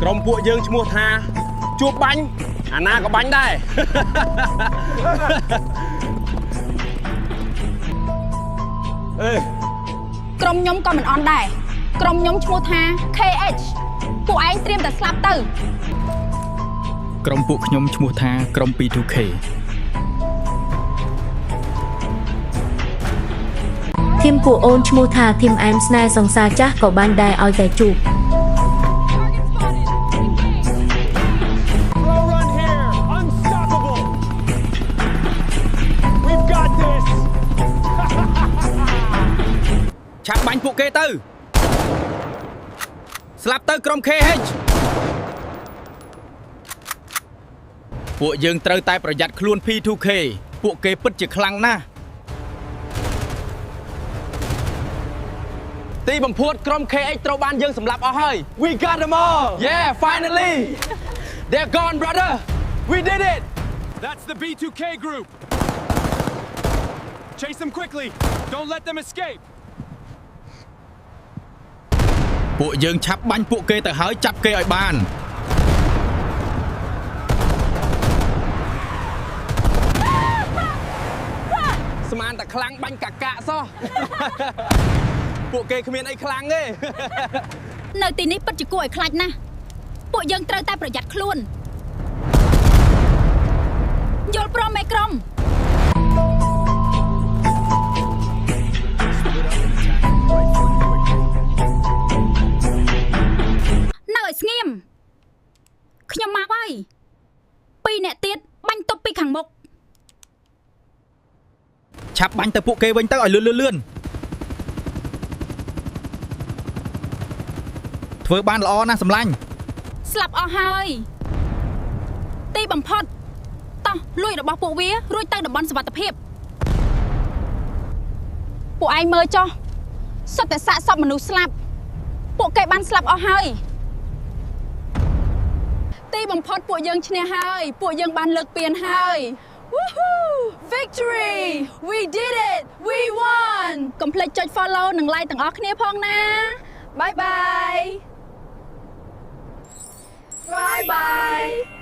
ក្រុមពួកយើងឈ្មោះថាជួបបាញ់អាណាក៏បាញ់ដែរអេក្រុមខ្ញុំក៏មិនអន់ដែរក្រុមខ្ញុំឈ្មោះថា KH ពួកឯងត្រៀមតែស្លាប់ទៅក្រុមពួកខ្ញុំឈ្មោះថាក្រុម P2K ធីមពួកអូនឈ្មោះថាធីមអែមស្នេហ៍សង្សារចាស់ក៏បានដែរឲ្យតែជួបឆាប់បាញ់ពួកគេទៅស្លាប់ទៅក្រុម KH ពួកយើងត្រូវតែប្រយ័ត្នខ្លួន P2K ពួកគេពិតជាខ្លាំងណាស់ទីបំផួតក្រុម KH ត្រូវបានយើងសម្លាប់អស់ហើយ We got them all Yeah finally They're gone brother We did it That's the B2K group Chase them quickly Don't let them escape ពួកយើងឆាប់បាញ់ពួកគេទៅហើយចាប់គេឲ្យបានស្មានតែខ្លាំងបាញ់កាកាក់សោះពួកគេគ្មានអីខ្លាំងទេនៅទីនេះពិតជាគួរឲ្យខ្លាចណាស់ពួកយើងត្រូវតែប្រយ័ត្នខ្លួនយល់ព្រមមេក្រុមនៅឲ្យស្ងៀមខ្ញុំមកហើយ2នាក់ទៀតបាញ់ទប់ពីខាងមុខឆាប់បាញ់ទៅពួកគេវិញទៅឲ្យលឿនធ្វើបានល្អណាស់សម្លាញ់ស្លាប់អស់ហើយទីបំផុតតោះលួចរបស់ពួកវារួចទៅតំបន់សុវត្ថិភាពពួកឯងមើលចុះសុទ្ធតែសាកសពមនុស្សស្លាប់ពួកគេបានស្លាប់អស់ហើយទីបំផុតពួកយើងឈ្នះហើយពួកយើងបានលើកពានហើយ Woohoo Victory We did it We won កុំភ្លេចចុច follow និង like ទាំងអស់គ្នាផងណា Bye bye Bye bye